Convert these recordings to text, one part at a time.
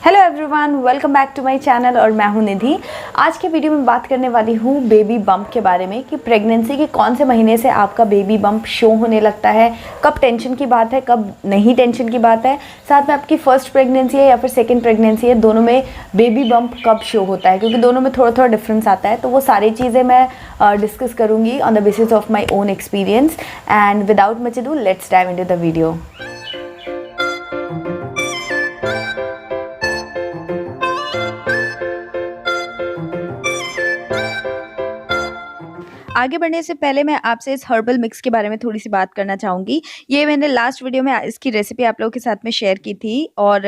Hello everyone, welcome back to my channel और मैं हूं निधि। आज के वीडियो में बात करने वाली हूं बेबी बम्प के बारे में कि प्रेगनेंसी के कौन से महीने से आपका बेबी बम्प शो होने लगता है, कब टेंशन की बात है, कब नहीं टेंशन की बात है, साथ में आपकी फर्स्ट प्रेगनेंसी है या फिर सेकंड प्रेगनेंसी है, दोनों में बेबी बम्प कब शो होता है, क्योंकि दोनों में थोड़ा थोड़ा डिफरेंस आता है। तो वो सारी चीज़ें मैं डिस्कस करूँगी on the basis of my own experience. And without much ado let's dive into the video. आगे बढ़ने से पहले मैं आपसे इस हर्बल मिक्स के बारे में थोड़ी सी बात करना चाहूँगी। ये मैंने लास्ट वीडियो में इसकी रेसिपी आप लोगों के साथ में शेयर की थी और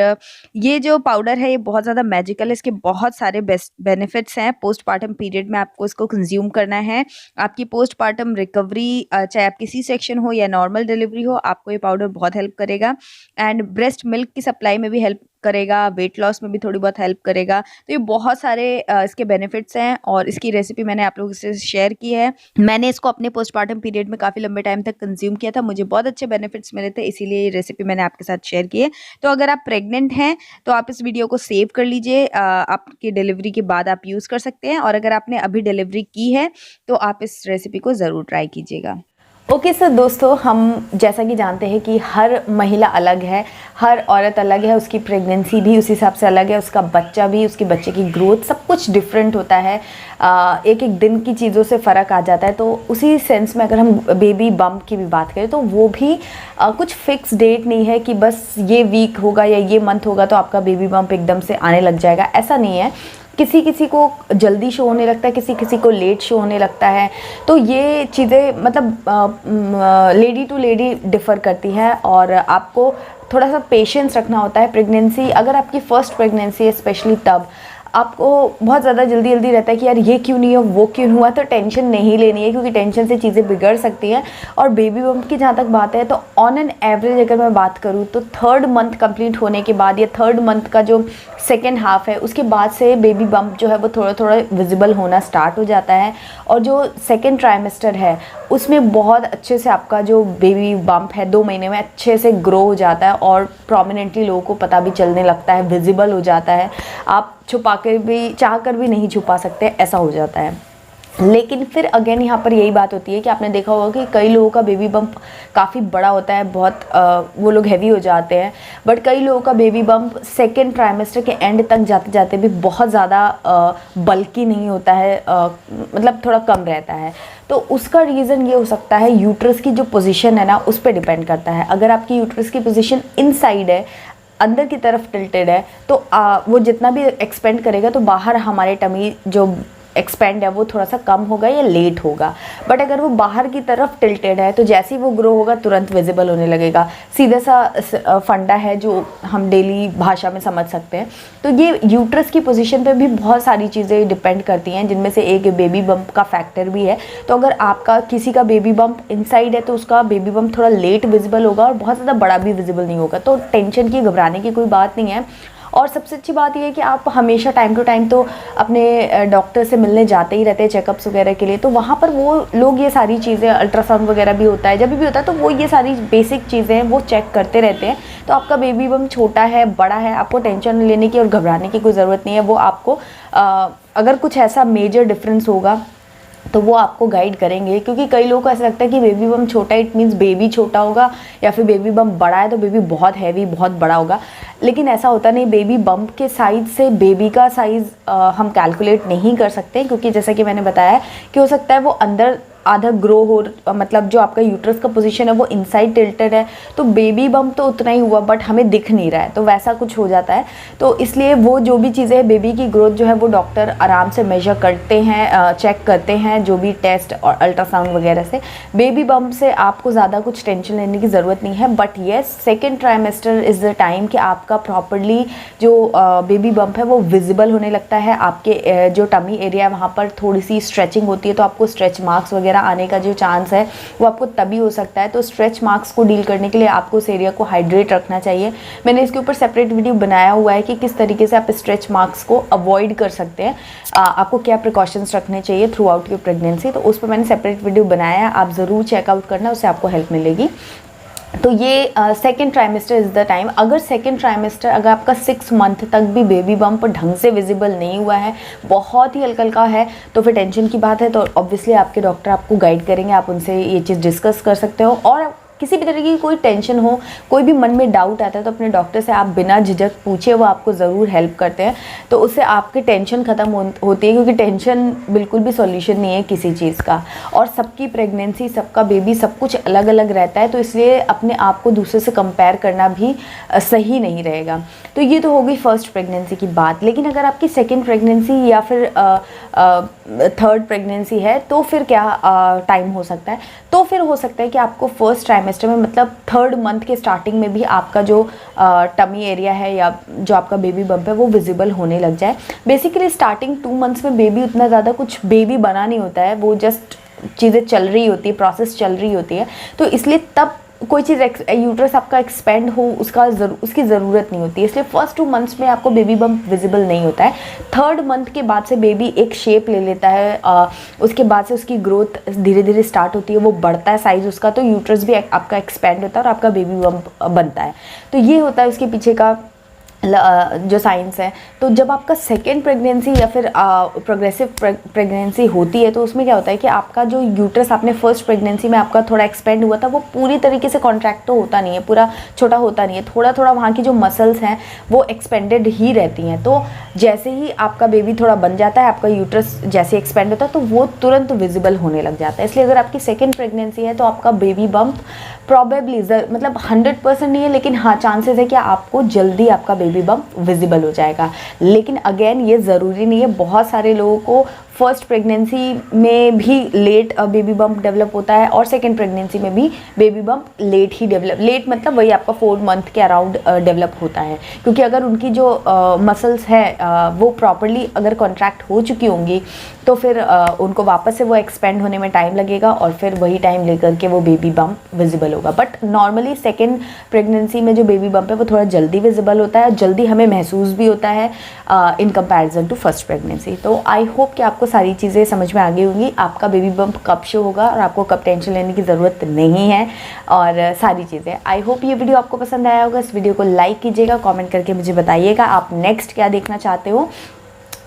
ये जो पाउडर है ये बहुत ज़्यादा मैजिकल है। इसके बहुत सारे बेस्ट बेनिफिट्स हैं। पोस्टपार्टम पीरियड में आपको इसको कंज्यूम करना है। आपकी पोस्टपार्टम रिकवरी, चाहे आपकी सी सेक्शन हो या नॉर्मल डिलीवरी हो, आपको ये पाउडर बहुत हेल्प करेगा। एंड ब्रेस्ट मिल्क की सप्लाई में भी हेल्प करेगा, वेट लॉस में भी थोड़ी बहुत हेल्प करेगा। तो ये बहुत सारे इसके बेनिफिट्स हैं और इसकी रेसिपी मैंने आप लोगों से शेयर की है। मैंने इसको अपने पोस्टपार्टम पीरियड में काफ़ी लंबे टाइम तक कंज्यूम किया था, मुझे बहुत अच्छे बेनिफिट्स मिले थे, इसीलिए ये रेसिपी मैंने आपके साथ शेयर की है। तो अगर आप प्रेग्नेंट हैं तो आप इस वीडियो को सेव कर लीजिए, आपकी डिलीवरी के बाद आप यूज़ कर सकते हैं। और अगर आपने अभी डिलीवरी की है तो आप इस रेसिपी को ज़रूर ट्राई कीजिएगा। ओके सर दोस्तों, हम जैसा कि जानते हैं कि हर महिला अलग है, हर औरत अलग है, उसकी प्रेगनेंसी भी उस हिसाब से अलग है, उसका बच्चा भी, उसके बच्चे की ग्रोथ सब कुछ डिफरेंट होता है। एक एक दिन की चीज़ों से फ़र्क आ जाता है। तो उसी सेंस में अगर हम बेबी बम्प की भी बात करें तो वो भी कुछ फिक्स डेट नहीं है कि बस ये वीक होगा या ये मंथ होगा तो आपका बेबी बम्प एकदम से आने लग जाएगा, ऐसा नहीं है। किसी किसी को जल्दी शो होने लगता है, किसी किसी को लेट शो होने लगता है। तो ये चीज़ें मतलब लेडी टू लेडी डिफ़र करती है और आपको थोड़ा सा पेशेंस रखना होता है। प्रेगनेंसी अगर आपकी फ़र्स्ट प्रेगनेंसी है स्पेशली, तब आपको बहुत ज़्यादा जल्दी जल्दी रहता है कि यार ये क्यों नहीं हो, वो क्यों हुआ। तो टेंशन नहीं लेनी है, क्योंकि टेंशन से चीज़ें बिगड़ सकती हैं। और बेबी बम्प की जहाँ तक बात है तो ऑन एन एवरेज अगर मैं बात करूँ तो थर्ड मंथ कंप्लीट होने के बाद या थर्ड मंथ का जो सेकेंड हाफ है उसके बाद से बेबी बम्प जो है वो थोड़ा थोड़ा विजिबल होना स्टार्ट हो जाता है। और जो सेकेंड ट्राइमेस्टर है उसमें बहुत अच्छे से आपका जो बेबी बम्प है 2 महीने में अच्छे से ग्रो हो जाता है और प्रोमिनेंटली लोगों को पता भी चलने लगता है, विजिबल हो जाता है। आप छुपा कर भी, चाह कर भी नहीं छुपा सकते, ऐसा हो जाता है। लेकिन फिर अगेन यहाँ पर यही बात होती है कि आपने देखा होगा कि कई लोगों का बेबी बम्प काफ़ी बड़ा होता है, बहुत वो लोग हैवी हो जाते हैं। बट कई लोगों का बेबी बम्प सेकेंड ट्राइमेस्टर के एंड तक जाते जाते भी बहुत ज़्यादा बल्कि नहीं होता है, मतलब थोड़ा कम रहता है। तो उसका रीज़न ये हो सकता है यूट्रस की जो पोजीशन है ना, उस पर डिपेंड करता है। अगर आपकी यूट्रस की पोजीशन इनसाइड है, अंदर की तरफ टिल्टेड है, तो वो जितना भी एक्सपेंड करेगा तो बाहर हमारे टमी जो एक्सपेंड है वो थोड़ा सा कम होगा या लेट होगा। बट अगर वो बाहर की तरफ टिल्टेड है तो जैसे ही वो ग्रो होगा तुरंत विजिबल होने लगेगा। सीधा सा फंडा है जो हम डेली भाषा में समझ सकते हैं। तो ये यूट्रस की पोजीशन पे भी बहुत सारी चीज़ें डिपेंड करती हैं, जिनमें से एक बेबी बम्प का फैक्टर भी है। तो अगर आपका किसी का बेबी बम्प इनसाइड है तो उसका बेबी बम्प थोड़ा लेट विजिबल होगा और बहुत ज़्यादा बड़ा भी विजिबल नहीं होगा। तो टेंशन की, घबराने की कोई बात नहीं है। और सबसे अच्छी बात यह है कि आप हमेशा टाइम टू टाइम तो अपने डॉक्टर से मिलने जाते ही रहते हैं चेकअप्स वगैरह के लिए। तो वहाँ पर वो लोग ये सारी चीज़ें, अल्ट्रासाउंड वगैरह भी होता है, जब भी होता है तो वो ये सारी बेसिक चीज़ें हैं वो चेक करते रहते हैं। तो आपका बेबी बम्प छोटा है, बड़ा है, आपको टेंशन लेने की और घबराने की कोई ज़रूरत नहीं है। वो आपको अगर कुछ ऐसा मेजर डिफरेंस होगा तो वो आपको गाइड करेंगे। क्योंकि कई लोगों को ऐसा लगता है कि बेबी बम्प छोटा है इट मीन्स बेबी छोटा होगा, या फिर बेबी बम्प बड़ा है तो बेबी बहुत हैवी, बहुत बड़ा होगा। लेकिन ऐसा होता नहीं। बेबी बम्प के साइज़ से बेबी का साइज़ हम कैलकुलेट नहीं कर सकते, क्योंकि जैसा कि मैंने बताया कि हो सकता है वो अंदर आधा ग्रो हो, मतलब जो आपका यूट्रस का पोजीशन है वो इनसाइड टिल्टेड है, तो बेबी बम्प तो उतना ही हुआ बट हमें दिख नहीं रहा है, तो वैसा कुछ हो जाता है। तो इसलिए वो जो भी चीज़ें हैं, बेबी की ग्रोथ जो है वो डॉक्टर आराम से मेजर करते हैं, चेक करते हैं, जो भी टेस्ट और अल्ट्रासाउंड वगैरह से। बेबी बम्प से आपको ज़्यादा कुछ टेंशन लेने की ज़रूरत नहीं है। But yes, second trimester is the time कि आपका प्रॉपरली जो बेबी बम्प है वो विजिबल होने लगता है। आपके जो टमी एरिया है वहाँ पर थोड़ी सी स्ट्रेचिंग होती है, तो आपको स्ट्रेच मार्क्स वगैरह आने का जो चांस है वो आपको तभी हो सकता है। तो स्ट्रेच मार्क्स को डील करने के लिए आपको उस एरिया को हाइड्रेट रखना चाहिए। मैंने इसके ऊपर सेपरेट वीडियो बनाया हुआ है कि किस तरीके से आप स्ट्रेच मार्क्स को अवॉइड कर सकते हैं, आपको क्या प्रिकॉशंस रखने चाहिए थ्रू आउट योर प्रेगनेंसी। तो उस पर मैंने सेपरेट वीडियो बनाया है, आप ज़रूर चेकआउट करना, उससे आपको हेल्प मिलेगी। तो ये second trimester is the time. अगर सेकेंड ट्राइमेस्टर अगर आपका 6 मंथ तक भी बेबी बम्प ढंग से विजिबल नहीं हुआ है, बहुत ही हल्का हल्का है, तो फिर टेंशन की बात है। तो ऑब्वियसली आपके डॉक्टर आपको गाइड करेंगे, आप उनसे ये चीज़ डिस्कस कर सकते हो। और किसी भी तरह की कोई टेंशन हो, कोई भी मन में डाउट आता है, तो अपने डॉक्टर से आप बिना झिझक पूछे, वो आपको ज़रूर हेल्प करते हैं। तो उससे आपकी टेंशन ख़त्म होती है, क्योंकि टेंशन बिल्कुल भी सॉल्यूशन नहीं है किसी चीज़ का। और सबकी प्रेगनेंसी, सबका बेबी, सब कुछ अलग अलग रहता है, तो इसलिए अपने आप को दूसरे से कंपेयर करना भी सही नहीं रहेगा। तो ये तो हो गई फर्स्ट प्रेगनेंसी की बात। लेकिन अगर आपकी सेकेंड प्रेगनेंसी या फिर थर्ड प्रेगनेंसी है, तो फिर क्या टाइम हो सकता है? तो फिर हो सकता है कि आपको फर्स्ट ट्राइमेस्टर में, मतलब थर्ड मंथ के स्टार्टिंग में भी आपका जो टमी एरिया है या जो आपका बेबी बम्प है वो विजिबल होने लग जाए। बेसिकली स्टार्टिंग 2 मंथ्स में बेबी उतना ज़्यादा कुछ बेबी बना नहीं होता है, वो जस्ट चीज़ें चल रही होती है, प्रोसेस चल रही होती है। तो इसलिए तब कोई चीज़ यूट्रस आपका एक्सपेंड हो उसकी ज़रूरत नहीं होती है। इसलिए फर्स्ट 2 मंथ्स में आपको बेबी बम्प विजिबल नहीं होता है। थर्ड मंथ के बाद से बेबी एक शेप ले लेता है, उसके बाद से उसकी ग्रोथ धीरे धीरे स्टार्ट होती है, वो बढ़ता है साइज़ उसका, तो यूट्रस भी आपका एक्सपेंड होता है और आपका बेबी बम्प बनता है। तो ये होता है उसके पीछे का जो साइंस है। तो जब आपका सेकेंड प्रेगनेंसी या फिर प्रोग्रेसिव प्रेगनेंसी होती है, तो उसमें क्या होता है कि आपका जो यूट्रस आपने फर्स्ट प्रेगनेंसी में आपका थोड़ा एक्सपेंड हुआ था, वो पूरी तरीके से कॉन्ट्रैक्ट तो होता नहीं है, पूरा छोटा होता नहीं है, थोड़ा थोड़ा वहाँ की जो मसल्स हैं वो एक्सपेंडेड ही रहती हैं। तो जैसे ही आपका बेबी थोड़ा बन जाता है, आपका यूट्रस जैसे एक्सपेंड होता है, तो वो तुरंत विजिबल होने लग जाता है। इसलिए अगर आपकी सेकेंड प्रेगनेंसी है, तो आपका बेबी बम्प प्रॉबेबली, मतलब 100% नहीं है, लेकिन हाँ चांसेस है कि आपको जल्दी आपका बेबी बम्प विजिबल हो जाएगा। लेकिन अगेन ये ज़रूरी नहीं है। बहुत सारे लोगों को फर्स्ट प्रेगनेंसी में भी लेट बेबी बम्प डेवलप होता है और सेकेंड प्रेगनेंसी में भी बेबी बम्प लेट मतलब वही आपका 4 मंथ के अराउंड डेवलप होता है। क्योंकि अगर उनकी जो मसल्स है वो प्रॉपरली अगर कॉन्ट्रैक्ट हो चुकी होंगी, तो फिर उनको वापस से वो एक्सपेंड होने में टाइम लगेगा और फिर वही टाइम लेकर के वो बेबी बम्प विजिबल होगा। बट नॉर्मली सेकेंड प्रेगनेंसी में जो बेबी बम्प है वो थोड़ा जल्दी विजिबल होता है, जल्दी हमें महसूस भी होता है in comparison to first pregnancy. तो आई होप कि आपको सारी चीज़ें समझ में आ गई होंगी, आपका बेबी बम्प कब शो होगा और आपको कब टेंशन लेने की ज़रूरत नहीं है, और सारी चीज़ें। आई होप ये वीडियो आपको पसंद आया होगा। इस वीडियो को लाइक कीजिएगा, कमेंट करके मुझे बताइएगा आप नेक्स्ट क्या देखना चाहते हो,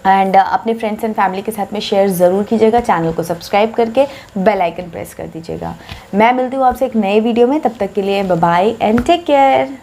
एंड अपने फ्रेंड्स एंड फैमिली के साथ में शेयर ज़रूर कीजिएगा। चैनल को सब्सक्राइब करके बेल आइकन प्रेस कर दीजिएगा। मैं मिलती हूँ आपसे एक नए वीडियो में, तब तक के लिए bye bye and take care.